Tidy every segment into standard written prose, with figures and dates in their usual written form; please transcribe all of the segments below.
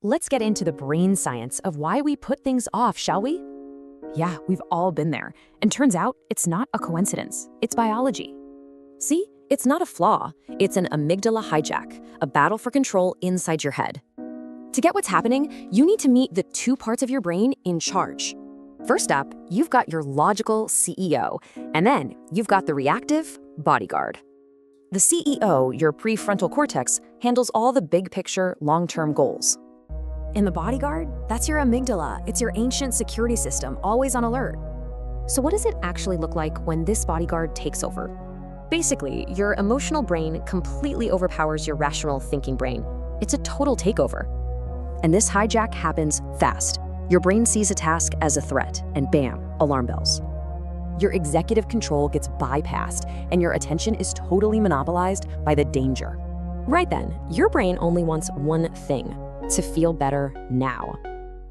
let's get into the brain science of why we put things off, shall we? Yeah, we've all been there. And turns out it's not a coincidence. It's biology. See, it's not a flaw. It's an amygdala hijack, a battle for control inside your head. To get what's happening, you need to meet the two parts of your brain in charge. First up, you've got your logical CEO, and then you've got the reactive bodyguard. The CEO, your prefrontal cortex, handles all the big picture, long-term goals. And the bodyguard, that's your amygdala. It's your ancient security system, always on alert. So what does it actually look like when this bodyguard takes over? Basically, your emotional brain completely overpowers your rational thinking brain. It's a total takeover. And this hijack happens fast. Your brain sees a task as a threat, and bam, alarm bells. Your executive control gets bypassed, and your attention is totally monopolized by the danger. Right then, your brain only wants one thing: to feel better now.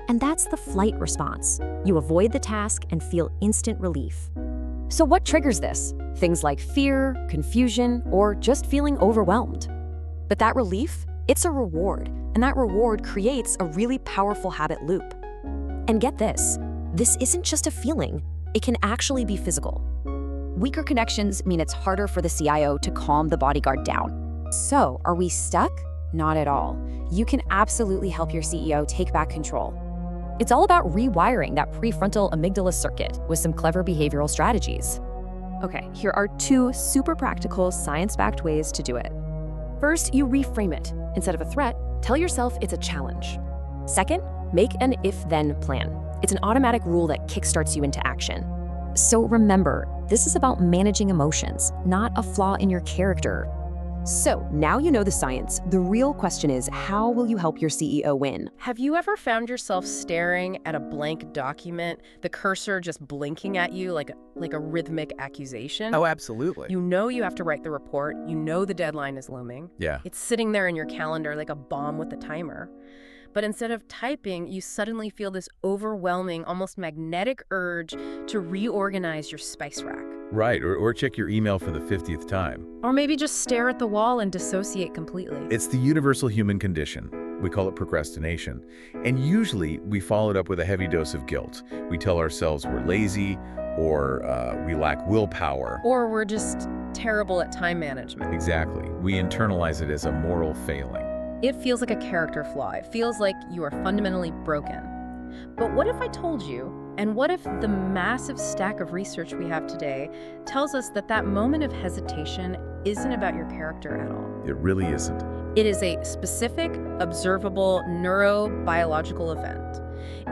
And that's the flight response. You avoid the task and feel instant relief. So what triggers this? Things like fear, confusion, or just feeling overwhelmed. But that relief, it's a reward, and that reward creates a really powerful habit loop. And get this isn't just a feeling, it can actually be physical. Weaker connections mean it's harder for the CIO to calm the bodyguard down. So, are we stuck? Not at all. You can absolutely help your CEO take back control. It's all about rewiring that prefrontal amygdala circuit with some clever behavioral strategies. Okay, here are two super practical, science-backed ways to do it. First, you reframe it. Instead of a threat, tell yourself it's a challenge. Second, make an if-then plan. It's an automatic rule that kickstarts you into action. So remember, this is about managing emotions, not a flaw in your character. So now you know the science. The real question is, how will you help your CEO win? Have you ever found yourself staring at a blank document, the cursor just blinking at you like a rhythmic accusation? Oh, absolutely. You know you have to write the report. You know the deadline is looming. Yeah. It's sitting there in your calendar like a bomb with a timer. But instead of typing, you suddenly feel this overwhelming, almost magnetic urge to reorganize your spice rack. Right, or check your email for the 50th time. Or maybe just stare at the wall and dissociate completely. It's the universal human condition. We call it procrastination. And usually we follow it up with a heavy dose of guilt. We tell ourselves we're lazy, or we lack willpower. Or we're just terrible at time management. Exactly. We internalize it as a moral failing. It feels like a character flaw. It feels like you are fundamentally broken. But what if I told you, and what if the massive stack of research we have today tells us that that moment of hesitation isn't about your character at all? It really isn't. It is a specific, observable, neurobiological event.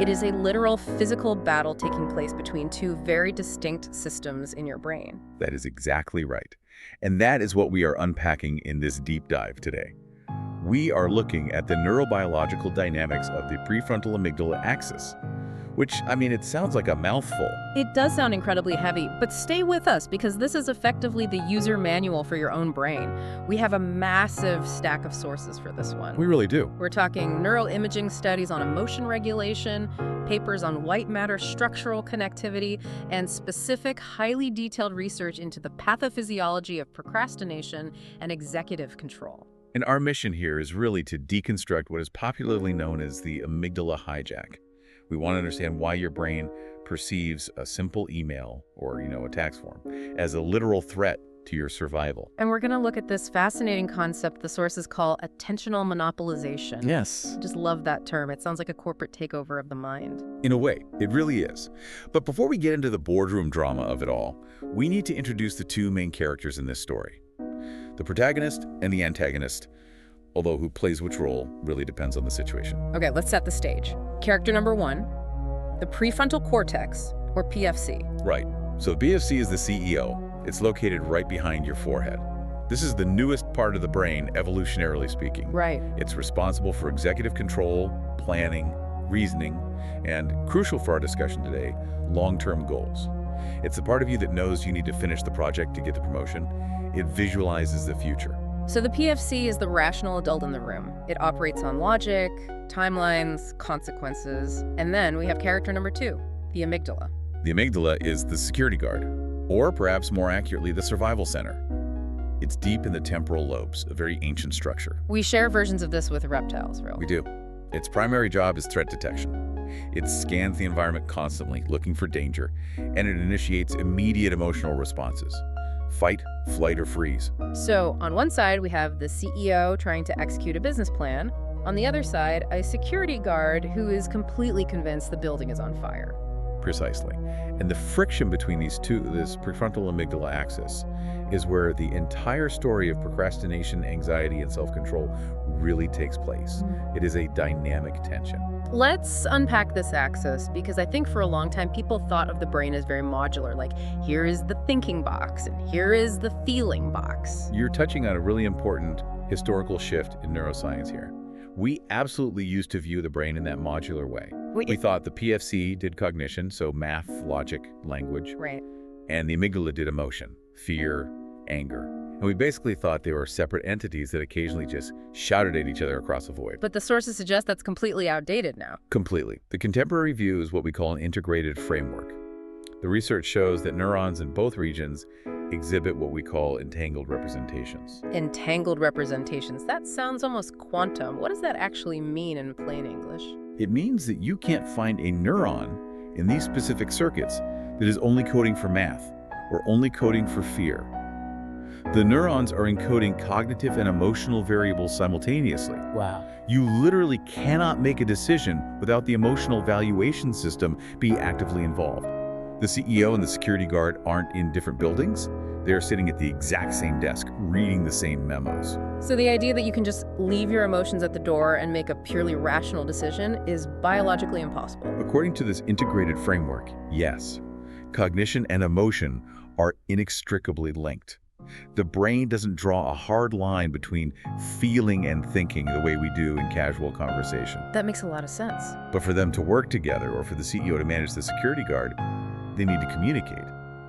It is a literal physical battle taking place between two very distinct systems in your brain. That is exactly right. And that is what we are unpacking in this deep dive today. We are looking at the neurobiological dynamics of the prefrontal amygdala axis, which, I mean, it sounds like a mouthful. It does sound incredibly heavy, but stay with us because this is effectively the user manual for your own brain. We have a massive stack of sources for this one. We really do. We're talking neuroimaging studies on emotion regulation, papers on white matter structural connectivity, and specific, highly detailed research into the pathophysiology of procrastination and executive control. And our mission here is really to deconstruct what is popularly known as the amygdala hijack. We want to understand why your brain perceives a simple email or, a tax form as a literal threat to your survival. And we're going to look at this fascinating concept the sources call attentional monopolization. Yes. I just love that term. It sounds like a corporate takeover of the mind. In a way, it really is. But before we get into the boardroom drama of it all, we need to introduce the two main characters in this story. The protagonist and the antagonist, although who plays which role really depends on the situation. Okay, let's set the stage. Character number one, the prefrontal cortex, or PFC. Right. So the PFC is the CEO. It's located right behind your forehead. This is the newest part of the brain, evolutionarily speaking. Right. It's responsible for executive control, planning, reasoning, and, crucial for our discussion today, long-term goals. It's the part of you that knows you need to finish the project to get the promotion. It visualizes the future. So the PFC is the rational adult in the room. It operates on logic, timelines, consequences. And then we have character number two, the amygdala. The amygdala is the security guard, or perhaps more accurately, the survival center. It's deep in the temporal lobes, a very ancient structure. We share versions of this with reptiles, really. We do. Its primary job is threat detection. It scans the environment constantly, looking for danger, and it initiates immediate emotional responses. Fight, flight, or freeze. So on one side, we have the CEO trying to execute a business plan. On the other side, a security guard who is completely convinced the building is on fire. Precisely. And the friction between these two, this prefrontal amygdala axis, is where the entire story of procrastination, anxiety, and self-control really takes place. It is a dynamic tension. Let's unpack this axis, because I think for a long time people thought of the brain as very modular, like here is the thinking box and here is the feeling box. You're touching on a really important historical shift in neuroscience here. We absolutely used to view the brain in that modular way. We thought the PFC did cognition, so math, logic, language. Right. And the amygdala did emotion, fear, anger. And we basically thought they were separate entities that occasionally just shouted at each other across a void. But the sources suggest that's completely outdated now. Completely. The contemporary view is what we call an integrated framework. The research shows that neurons in both regions exhibit what we call entangled representations. Entangled representations. That sounds almost quantum. What does that actually mean in plain English? It means that you can't find a neuron in these specific circuits that is only coding for math or only coding for fear. The neurons are encoding cognitive and emotional variables simultaneously. Wow. You literally cannot make a decision without the emotional valuation system being actively involved. The CEO and the security guard aren't in different buildings. They're sitting at the exact same desk, reading the same memos. So the idea that you can just leave your emotions at the door and make a purely rational decision is biologically impossible. According to this integrated framework, yes, cognition and emotion are inextricably linked. The brain doesn't draw a hard line between feeling and thinking the way we do in casual conversation. That makes a lot of sense. But for them to work together, or for the CEO to manage the security guard, they need to communicate.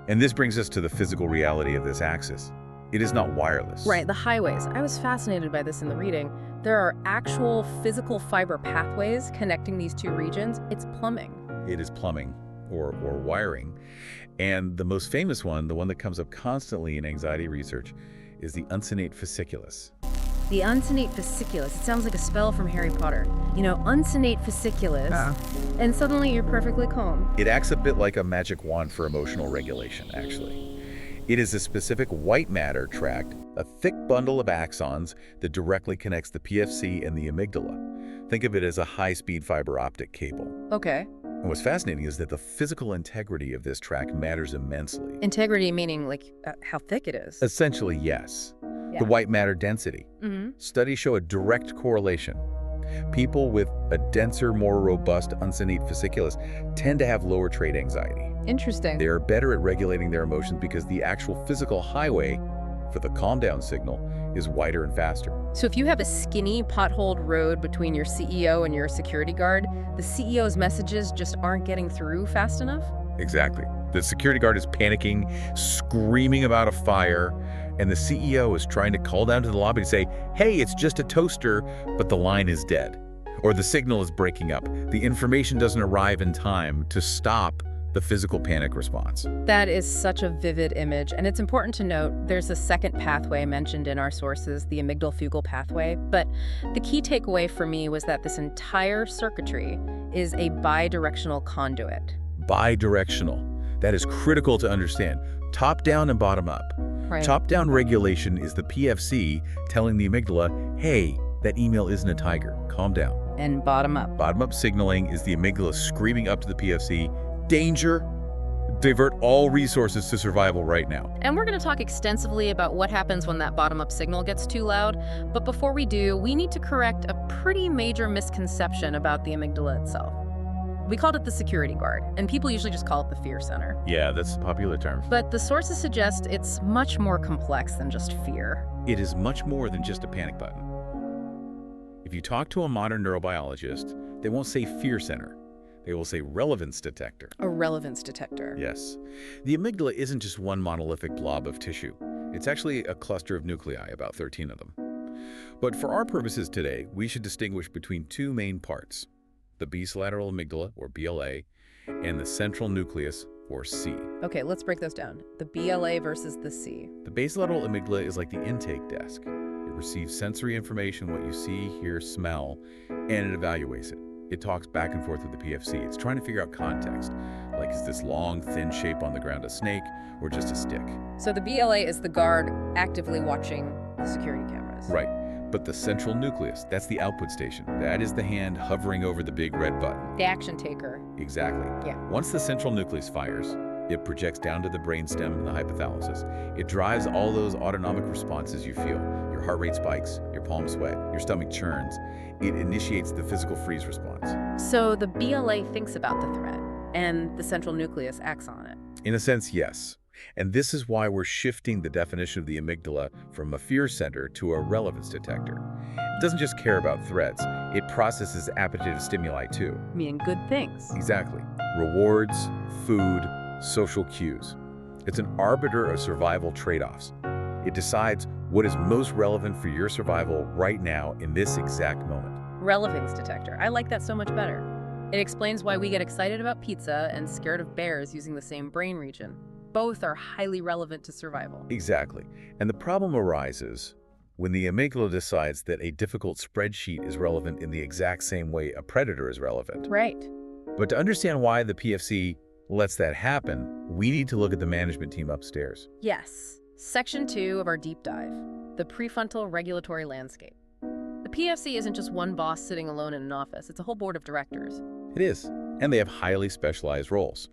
And this brings us to the physical reality of this axis. It is not wireless. Right, the highways. I was fascinated by this in the reading. There are actual physical fiber pathways connecting these two regions. It's plumbing. It is plumbing or wiring. And the most famous one, the one that comes up constantly in anxiety research, is the uncinate fasciculus. The uncinate fasciculus. It sounds like a spell from Harry Potter. You know, uncinate fasciculus, and suddenly you're perfectly calm. It acts a bit like a magic wand for emotional regulation, actually. It is a specific white matter tract, a thick bundle of axons that directly connects the PFC and the amygdala. Think of it as a high-speed fiber optic cable. Okay. And what's fascinating is that the physical integrity of this tract matters immensely. Integrity meaning like how thick it is. Essentially, yes. Yeah. The white matter density. Studies show a direct correlation. People with a denser, more robust uncinate fasciculus tend to have lower trait anxiety. Interesting. They are better at regulating their emotions because the actual physical highway for the calm down signal is wider and faster. So if you have a skinny, potholed road between your CEO and your security guard, the CEO's messages just aren't getting through fast enough? Exactly. The security guard is panicking, screaming about a fire, and the CEO is trying to call down to the lobby to say, hey, it's just a toaster, but the line is dead. Or the signal is breaking up. The information doesn't arrive in time to stop the physical panic response. That is such a vivid image, and it's important to note there's a second pathway mentioned in our sources, the amygdala-fugal pathway, but the key takeaway for me was that this entire circuitry is a bidirectional conduit. Bidirectional. That is critical to understand. Top down and bottom up. Right. Top-down regulation is the PFC telling the amygdala, hey, that email isn't a tiger, calm down. And bottom up. Bottom-up signaling is the amygdala screaming up to the PFC, danger, divert all resources to survival right now. And we're going to talk extensively about what happens when that bottom-up signal gets too loud. But before we do, we need to correct a pretty major misconception about the amygdala itself. We called it the security guard, and people usually just call it the fear center. Yeah, that's a popular term. But the sources suggest it's much more complex than just fear. It is much more than just a panic button. If you talk to a modern neurobiologist, they won't say fear center. They will say relevance detector. A relevance detector. Yes. The amygdala isn't just one monolithic blob of tissue. It's actually a cluster of nuclei, about 13 of them. But for our purposes today, we should distinguish between two main parts: the basolateral amygdala, or BLA, and the central nucleus, or C. Okay, let's break those down. The BLA versus the C. The basolateral amygdala is like the intake desk. It receives sensory information, what you see, hear, smell, and it evaluates it. It talks back and forth with the PFC. It's trying to figure out context. Like, is this long, thin shape on the ground a snake or just a stick? So the BLA is the guard actively watching the security cameras. Right. But the central nucleus, that's the output station. That is the hand hovering over the big red button. The action taker. Exactly. Yeah. Once the central nucleus fires, it projects down to the brainstem and the hypothalamus. It drives all those autonomic responses you feel. Your heart rate spikes, your palms sweat, your stomach churns. It initiates the physical freeze response. So the BLA thinks about the threat, and the central nucleus acts on it. In a sense, yes. And this is why we're shifting the definition of the amygdala from a fear center to a relevance detector. It doesn't just care about threats, it processes appetitive stimuli too. Meaning good things. Exactly. Rewards, food, social cues. It's an arbiter of survival trade-offs. It decides what is most relevant for your survival right now in this exact moment. Relevance detector. I like that so much better. It explains why we get excited about pizza and scared of bears using the same brain region. Both are highly relevant to survival. Exactly. And the problem arises when the amygdala decides that a difficult spreadsheet is relevant in the exact same way a predator is relevant. Right. But to understand why the PFC lets that happen, we need to look at the management team upstairs. Yes. Section 2 of our deep dive, the prefrontal regulatory landscape. The PFC isn't just one boss sitting alone in an office. It's a whole board of directors. It is. And they have highly specialized roles.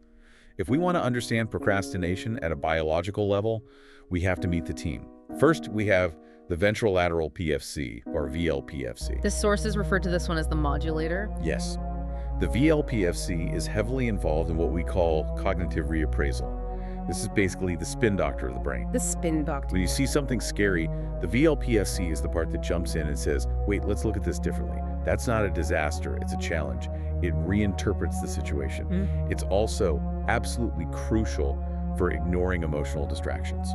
If we want to understand procrastination at a biological level, we have to meet the team. First, we have the ventrolateral PFC, or VLPFC. The sources refer to this one as the modulator. Yes. The VLPFC is heavily involved in what we call cognitive reappraisal. This is basically the spin doctor of the brain. The spin doctor. When you see something scary, the VLPFC is the part that jumps in and says, wait, let's look at this differently. That's not a disaster, it's a challenge. It reinterprets the situation. It's also absolutely crucial for ignoring emotional distractions.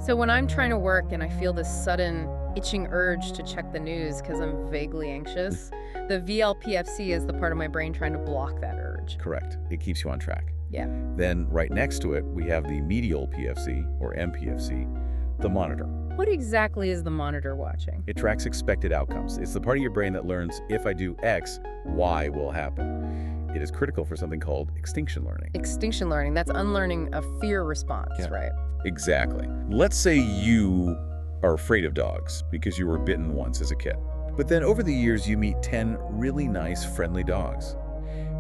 So when I'm trying to work and I feel this sudden itching urge to check the news because I'm vaguely anxious, the VLPFC is the part of my brain trying to block that urge. Correct. It keeps you on track. Yeah. Then right next to it, we have the medial PFC, or MPFC, the monitor. What exactly is the monitor watching? It tracks expected outcomes. It's the part of your brain that learns, if I do X, Y will happen. It is critical for something called extinction learning. Extinction learning, that's unlearning a fear response, right? Exactly. Let's say you are afraid of dogs because you were bitten once as a kid. But then over the years, you meet 10 really nice, friendly dogs.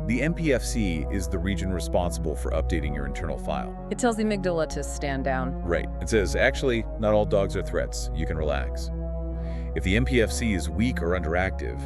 The MPFC is the region responsible for updating your internal file. It tells the amygdala to stand down. Right. It says, actually, not all dogs are threats. You can relax. If the MPFC is weak or underactive,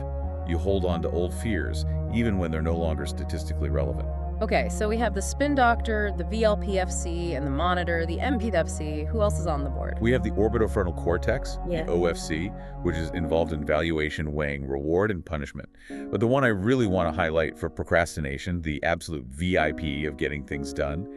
you hold on to old fears, even when they're no longer statistically relevant. Okay, so we have the spin doctor, the VLPFC, and the monitor, the MPFC. Who else is on the board? We have the orbitofrontal cortex, Yeah. the OFC, which is involved in valuation, weighing reward and punishment. But the one I really want to highlight for procrastination, the absolute VIP of getting things done,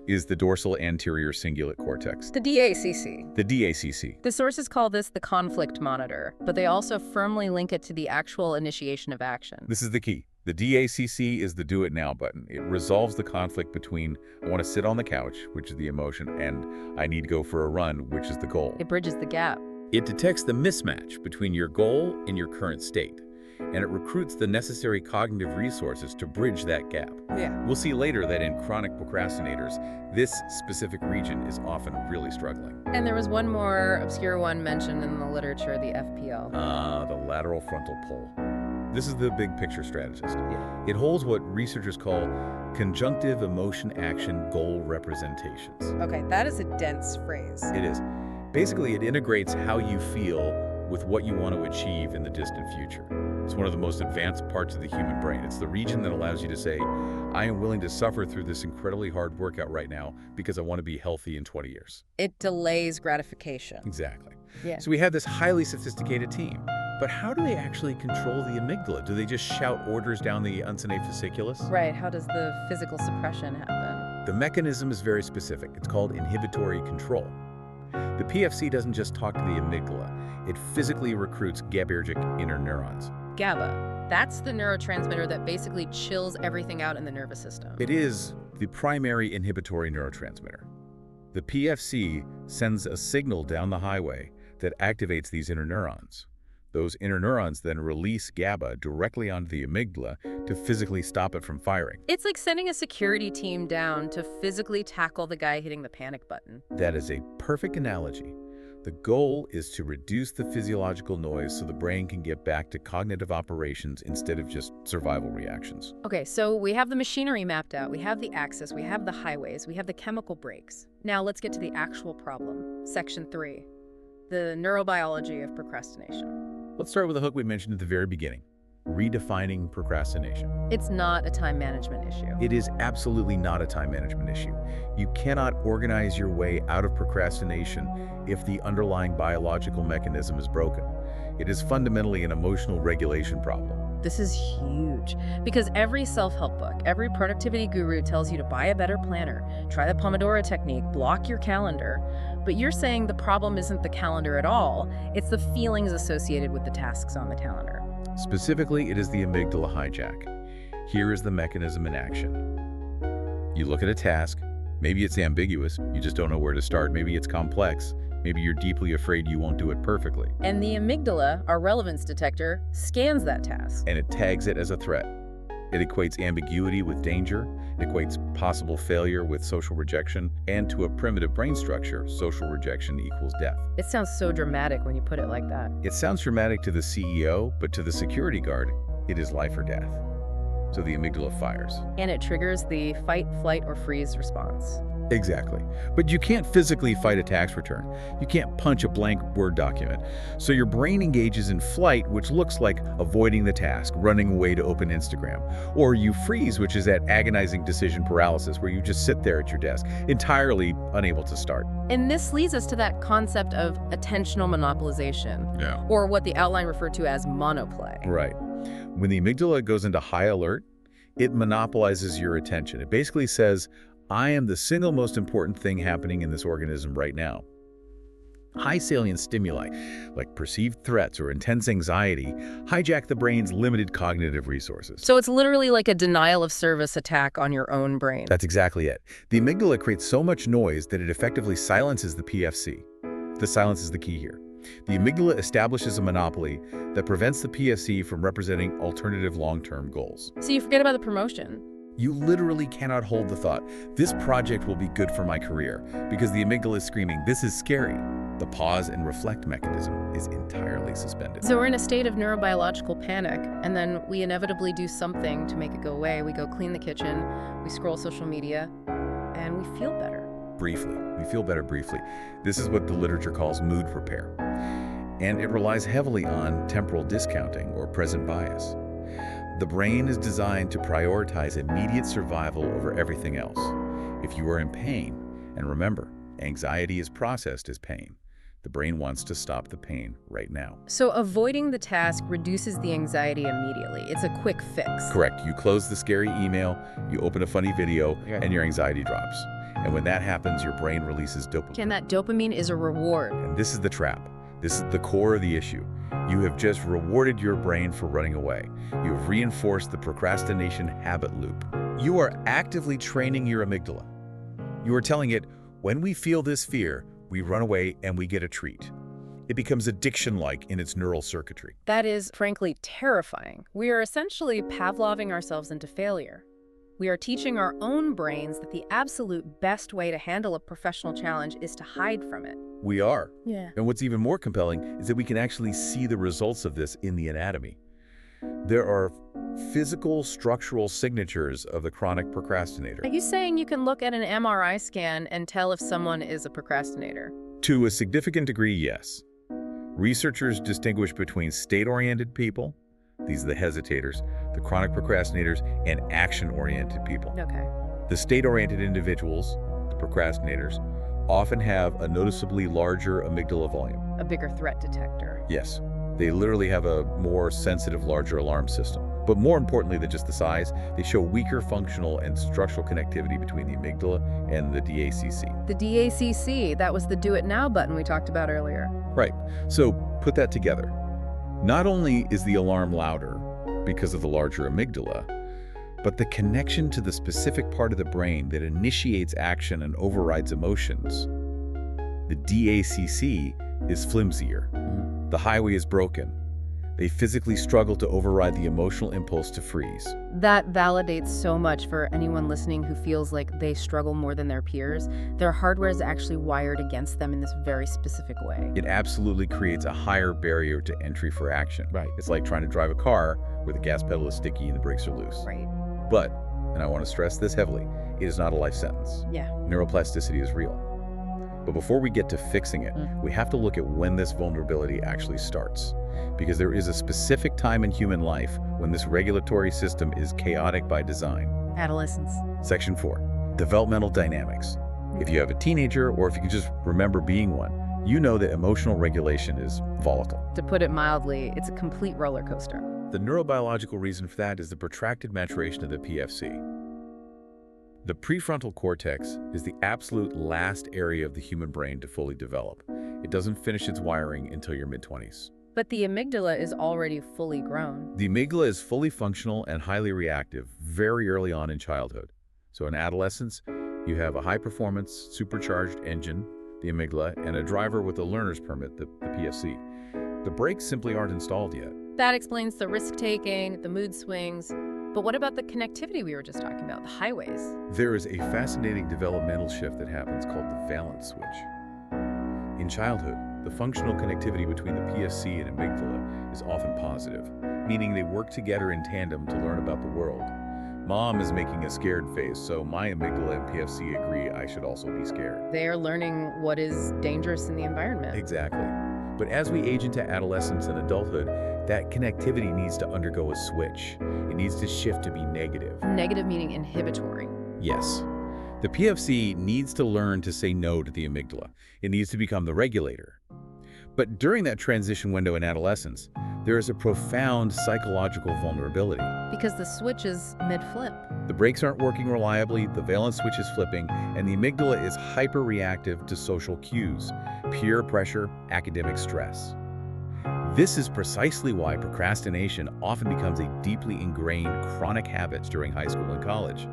is the dorsal anterior cingulate cortex, The DACC. the DACC. The sources call this the conflict monitor, but they also firmly link it to the actual initiation of action. This is the key. The DACC is the do it now button. It resolves the conflict between I want to sit on the couch, which is the emotion, and I need to go for a run, which is the goal. It bridges the gap. It detects the mismatch between your goal and your current state, and it recruits the necessary cognitive resources to bridge that gap. Yeah. We'll see later that in chronic procrastinators, this specific region is often really struggling. And there was one more obscure one mentioned in the literature, the FPL. The lateral frontal pole. This is the big picture strategist. It holds what researchers call conjunctive emotion action goal representations. Okay, that is a dense phrase. It is. Basically, it integrates how you feel with what you want to achieve in the distant future. It's one of the most advanced parts of the human brain. It's the region that allows you to say, I am willing to suffer through this incredibly hard workout right now because I want to be healthy in 20 years. It delays gratification. Exactly. Yeah. So we have this highly sophisticated team. But how do they actually control the amygdala? Do they just shout orders down the uncinate fasciculus? Right, how does the physical suppression happen? The mechanism is very specific. It's called inhibitory control. The PFC doesn't just talk to the amygdala. It physically recruits GABAergic interneurons. GABA. That's the neurotransmitter that basically chills everything out in the nervous system. It is the primary inhibitory neurotransmitter. The PFC sends a signal down the highway that activates these inner neurons. Those inner neurons then release GABA directly onto the amygdala to physically stop it from firing. It's like sending a security team down to physically tackle the guy hitting the panic button. That is a perfect analogy. The goal is to reduce the physiological noise so the brain can get back to cognitive operations instead of just survival reactions. Okay, so we have the machinery mapped out, we have the axis, we have the highways, we have the chemical brakes. Now let's get to the actual problem. Section 3, the neurobiology of procrastination. Let's start with the hook we mentioned at the very beginning, redefining procrastination. It's not a time management issue. It is absolutely not a time management issue. You cannot organize your way out of procrastination if the underlying biological mechanism is broken. It is fundamentally an emotional regulation problem. This is huge, because every self-help book, every productivity guru tells you to buy a better planner, try the Pomodoro technique, block your calendar. But you're saying the problem isn't the calendar at all, it's the feelings associated with the tasks on the calendar. Specifically, it is the amygdala hijack. Here is the mechanism in action. You look at a task, maybe it's ambiguous, you just don't know where to start, maybe it's complex, maybe you're deeply afraid you won't do it perfectly. And the amygdala, our relevance detector, scans that task. And it tags it as a threat. It equates ambiguity with danger, it equates possible failure with social rejection, and to a primitive brain structure, social rejection equals death. It sounds so dramatic when you put it like that. It sounds dramatic to the CEO, but to the security guard, it is life or death. So the amygdala fires. And it triggers the fight, flight, or freeze response. Exactly. But you can't physically fight a tax return. You can't punch a blank Word document. So your brain engages in flight, which looks like avoiding the task, running away to open Instagram. Or you freeze, which is that agonizing decision paralysis where you just sit there at your desk, entirely unable to start. And this leads us to that concept of attentional monopolization, or what the outline referred to as monoplay. Right. When the amygdala goes into high alert, it monopolizes your attention. It basically says, I am the single most important thing happening in this organism right now. High salient stimuli, like perceived threats or intense anxiety, hijack the brain's limited cognitive resources. So it's literally like a denial of service attack on your own brain. That's exactly it. The amygdala creates so much noise that it effectively silences the PFC. The silence is the key here. The amygdala establishes a monopoly that prevents the PFC from representing alternative long-term goals. So you forget about the promotion. You literally cannot hold the thought, this project will be good for my career, because the amygdala is screaming, this is scary. The pause and reflect mechanism is entirely suspended. So we're in a state of neurobiological panic, and then we inevitably do something to make it go away. We go clean the kitchen, we scroll social media, and we feel better. Briefly. We feel better briefly. This is what the literature calls mood repair. And it relies heavily on temporal discounting or present bias. The brain is designed to prioritize immediate survival over everything else. If you are in pain, and remember, anxiety is processed as pain, the brain wants to stop the pain right now. So avoiding the task reduces the anxiety immediately. It's a quick fix. Correct. You close the scary email, you open a funny video, and your anxiety drops. And when that happens, your brain releases dopamine. And that dopamine is a reward. And this is the trap. This is the core of the issue. You have just rewarded your brain for running away. You have reinforced the procrastination habit loop. You are actively training your amygdala. You are telling it, when we feel this fear, we run away and we get a treat. It becomes addiction-like in its neural circuitry. That is, frankly, terrifying. We are essentially Pavloving ourselves into failure. We are teaching our own brains that the absolute best way to handle a professional challenge is to hide from it. We are. Yeah. And what's even more compelling is that we can actually see the results of this in the anatomy. There are physical structural signatures of the chronic procrastinator. Are you saying you can look at an MRI scan and tell if someone is a procrastinator? To a significant degree, yes. Researchers distinguish between state-oriented people, these are the hesitators, the chronic procrastinators, and action-oriented people. Okay. The state-oriented individuals, the procrastinators, often have a noticeably larger amygdala volume. A bigger threat detector. Yes, they literally have a more sensitive, larger alarm system. But more importantly than just the size, they show weaker functional and structural connectivity between the amygdala and the DACC. The DACC, that was the Do It Now button we talked about earlier. Right. So put that together. Not only is the alarm louder because of the larger amygdala, but the connection to the specific part of the brain that initiates action and overrides emotions, the DACC, is flimsier. The highway is broken. They physically struggle to override the emotional impulse to freeze. That validates so much for anyone listening who feels like they struggle more than their peers. Their hardware is actually wired against them in this very specific way. It absolutely creates a higher barrier to entry for action. Right. It's like trying to drive a car where the gas pedal is sticky and the brakes are loose. Right. But, and I want to stress this heavily, it is not a life sentence. Yeah. Neuroplasticity is real. But before we get to fixing it, we have to look at when this vulnerability actually starts. Because there is a specific time in human life when this regulatory system is chaotic by design. Adolescence. Section 4, developmental dynamics. If you have a teenager, or if you can just remember being one, you know that emotional regulation is volatile. To put it mildly, it's a complete roller coaster. The neurobiological reason for that is the protracted maturation of the PFC. The prefrontal cortex is the absolute last area of the human brain to fully develop. It doesn't finish its wiring until your mid-20s. But the amygdala is already fully grown. The amygdala is fully functional and highly reactive very early on in childhood. So in adolescence, you have a high-performance, supercharged engine, the amygdala, and a driver with a learner's permit, the PFC. The brakes simply aren't installed yet. That explains the risk-taking, the mood swings. But what about the connectivity we were just talking about, the highways? There is a fascinating developmental shift that happens called the valence switch. In childhood, the functional connectivity between the PFC and amygdala is often positive, meaning they work together in tandem to learn about the world. Mom is making a scared face, so my amygdala and PFC agree I should also be scared. They are learning what is dangerous in the environment. Exactly. But as we age into adolescence and adulthood, that connectivity needs to undergo a switch. It needs to shift to be negative. Negative meaning inhibitory. Yes. The PFC needs to learn to say no to the amygdala. It needs to become the regulator. But during that transition window in adolescence, there is a profound psychological vulnerability. Because the switch is mid-flip. The brakes aren't working reliably, the valence switch is flipping, and the amygdala is hyper-reactive to social cues, peer pressure, academic stress. This is precisely why procrastination often becomes a deeply ingrained chronic habit during high school and college.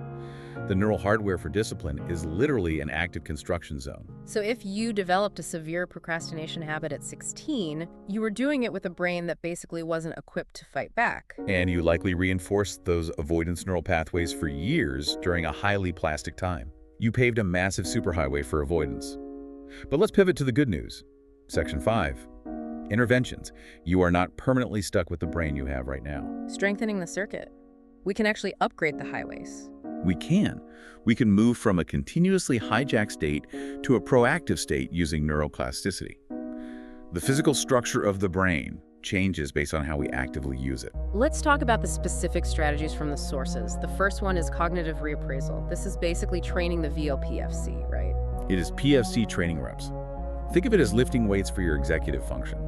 The neural hardware for discipline is literally an active construction zone. So if you developed a severe procrastination habit at 16, you were doing it with a brain that basically wasn't equipped to fight back. And you likely reinforced those avoidance neural pathways for years during a highly plastic time. You paved a massive superhighway for avoidance. But let's pivot to the good news. Section 5. Interventions. You are not permanently stuck with the brain you have right now. Strengthening the circuit. We can actually upgrade the highways. We can. We can move from a continuously hijacked state to a proactive state using neuroplasticity. The physical structure of the brain changes based on how we actively use it. Let's talk about the specific strategies from the sources. The first one is cognitive reappraisal. This is basically training the VLPFC, right? It is PFC training reps. Think of it as lifting weights for your executive function.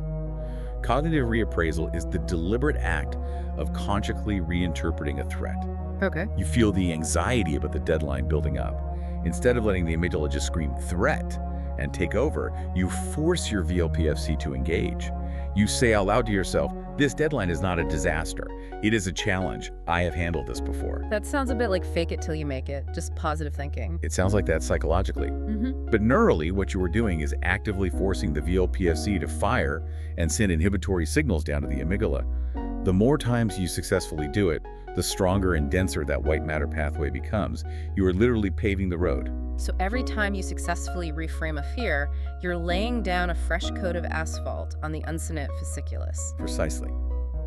Cognitive reappraisal is the deliberate act of consciously reinterpreting a threat. Okay. You feel the anxiety about the deadline building up. Instead of letting the amygdala just scream threat and take over, you force your VLPFC to engage. You say out loud to yourself, this deadline is not a disaster. It is a challenge. I have handled this before. That sounds a bit like fake it till you make it, just positive thinking. It sounds like that psychologically. But neurally, what you are doing is actively forcing the VLPFC to fire and send inhibitory signals down to the amygdala. The more times you successfully do it, the stronger and denser that white matter pathway becomes. You are literally paving the road. So every time you successfully reframe a fear, you're laying down a fresh coat of asphalt on the uncinate fasciculus. Precisely.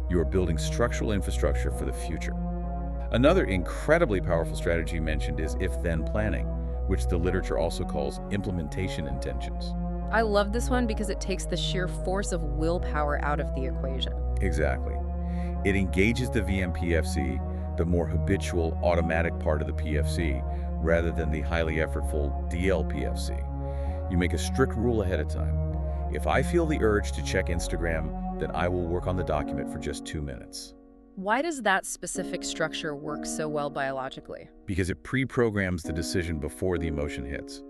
You are building structural infrastructure for the future. Another incredibly powerful strategy mentioned is if-then planning, which the literature also calls implementation intentions. I love this one because it takes the sheer force of willpower out of the equation. Exactly. It engages the VMPFC, the more habitual, automatic part of the PFC, rather than the highly effortful DLPFC. You make a strict rule ahead of time. If I feel the urge to check Instagram, then I will work on the document for just 2 minutes. Why does that specific structure work so well biologically? Because it pre-programs the decision before the emotion hits.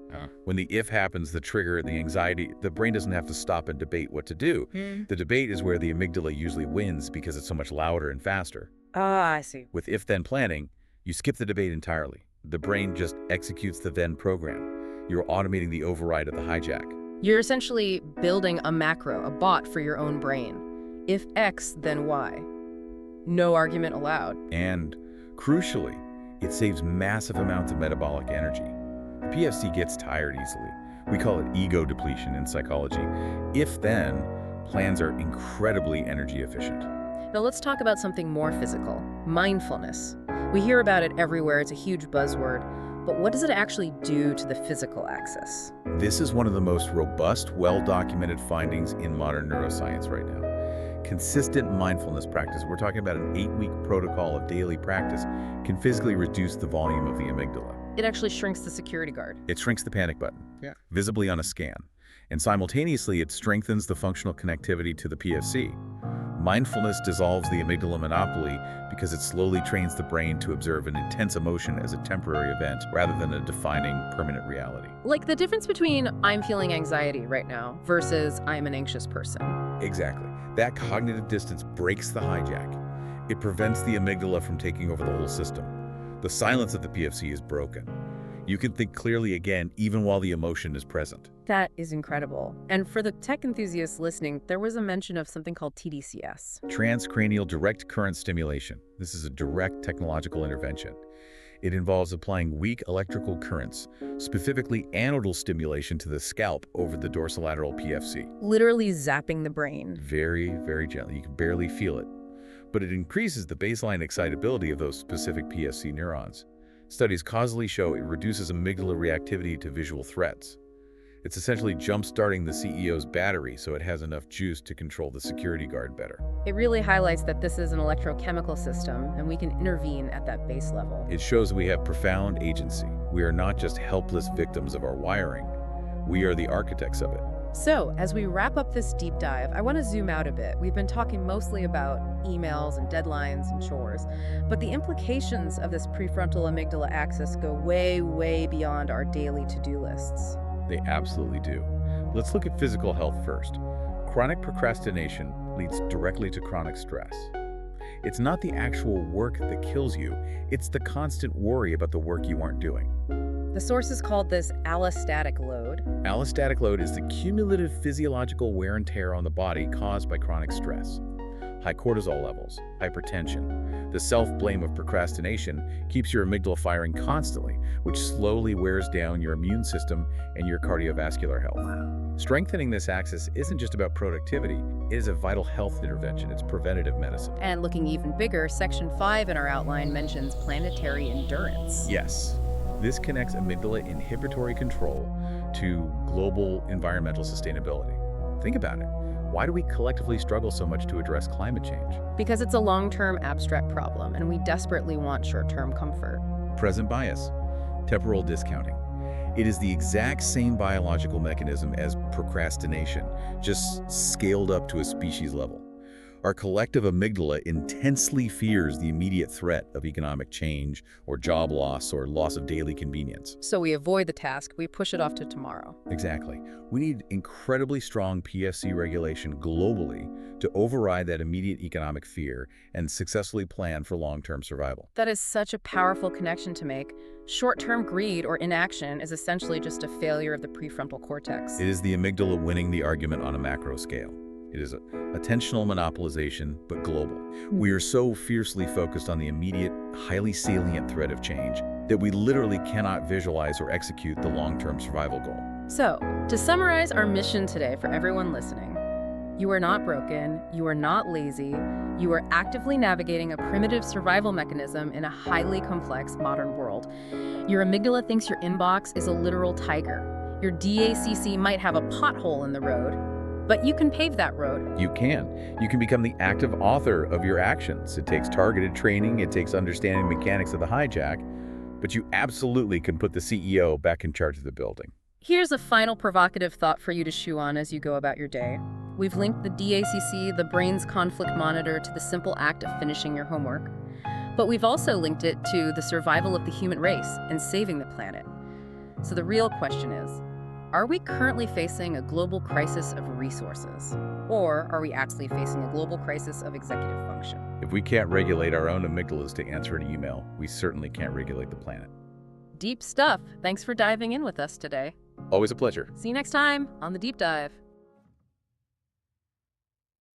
When the if happens, the trigger, the anxiety, the brain doesn't have to stop and debate what to do. The debate is where the amygdala usually wins because it's so much louder and faster. Ah, I see. With if-then planning, you skip the debate entirely. The brain just executes the then program. You're automating the override of the hijack. You're essentially building a macro, a bot for your own brain. If X, then Y. No argument allowed. And, crucially, it saves massive amounts of metabolic energy. The PFC gets tired easily. We call it ego depletion in psychology. If-then, plans are incredibly energy efficient. Now let's talk about something more physical, mindfulness. We hear about it everywhere, it's a huge buzzword, but what does it actually do to the physical axis? This is one of the most robust, well-documented findings in modern neuroscience right now. Consistent mindfulness practice, we're talking about an 8-week protocol of daily practice, can physically reduce the volume of the amygdala. It actually shrinks the security guard. It shrinks the panic button, visibly on a scan. And simultaneously, it strengthens the functional connectivity to the PFC. Mindfulness dissolves the amygdala monopoly because it slowly trains the brain to observe an intense emotion as a temporary event rather than a defining, permanent reality. Like the difference between I'm feeling anxiety right now versus I'm an anxious person. Exactly. That cognitive distance breaks the hijack. It prevents the amygdala from taking over the whole system. The silence of the PFC is broken. You can think clearly again, even while the emotion is present. That is incredible. And for the tech enthusiasts listening, there was a mention of something called TDCS. Transcranial direct current stimulation. This is a direct technological intervention. It involves applying weak electrical currents, specifically anodal stimulation to the scalp over the dorsolateral PFC. Literally zapping the brain. Very, very gently. You can barely feel it. But it increases the baseline excitability of those specific PFC neurons. Studies causally show it reduces amygdala reactivity to visual threats. It's essentially jump-starting the CEO's battery so it has enough juice to control the security guard better. It really highlights that this is an electrochemical system and we can intervene at that base level. It shows we have profound agency. We are not just helpless victims of our wiring. We are the architects of it. So, as we wrap up this deep dive, I want to zoom out a bit. We've been talking mostly about emails and deadlines and chores, but the implications of this prefrontal amygdala axis go way, way beyond our daily to-do lists. They absolutely do. Let's look at physical health first. Chronic procrastination leads directly to chronic stress. It's not the actual work that kills you, it's the constant worry about the work you aren't doing. The sources called this allostatic load. Allostatic load is the cumulative physiological wear and tear on the body caused by chronic stress. High cortisol levels, hypertension, the self-blame of procrastination keeps your amygdala firing constantly, which slowly wears down your immune system and your cardiovascular health. Strengthening this axis isn't just about productivity, it is a vital health intervention. It's preventative medicine. And looking even bigger, Section 5 in our outline mentions planetary endurance. Yes. This connects amygdala inhibitory control to global environmental sustainability. Think about it. Why do we collectively struggle so much to address climate change? Because it's a long-term abstract problem, and we desperately want short-term comfort. Present bias, temporal discounting. It is the exact same biological mechanism as procrastination, just scaled up to a species level. Our collective amygdala intensely fears the immediate threat of economic change or job loss or loss of daily convenience. So we avoid the task, we push it off to tomorrow. Exactly. We need incredibly strong PFC regulation globally to override that immediate economic fear and successfully plan for long-term survival. That is such a powerful connection to make. Short-term greed or inaction is essentially just a failure of the prefrontal cortex. It is the amygdala winning the argument on a macro scale. It is attentional monopolization, but global. We are so fiercely focused on the immediate, highly salient threat of change that we literally cannot visualize or execute the long-term survival goal. So, to summarize our mission today for everyone listening, you are not broken, you are not lazy, you are actively navigating a primitive survival mechanism in a highly complex modern world. Your amygdala thinks your inbox is a literal tiger. Your DACC might have a pothole in the road, but you can pave that road. You can. You can become the active author of your actions. It takes targeted training, it takes understanding mechanics of the hijack, but you absolutely can put the CEO back in charge of the building. Here's a final provocative thought for you to chew on as you go about your day. We've linked the DACC, the brain's conflict monitor, to the simple act of finishing your homework. But we've also linked it to the survival of the human race and saving the planet. So the real question is, are we currently facing a global crisis of resources? Or are we actually facing a global crisis of executive function? If we can't regulate our own amygdalas to answer an email, we certainly can't regulate the planet. Deep stuff. Thanks for diving in with us today. Always a pleasure. See you next time on The Deep Dive.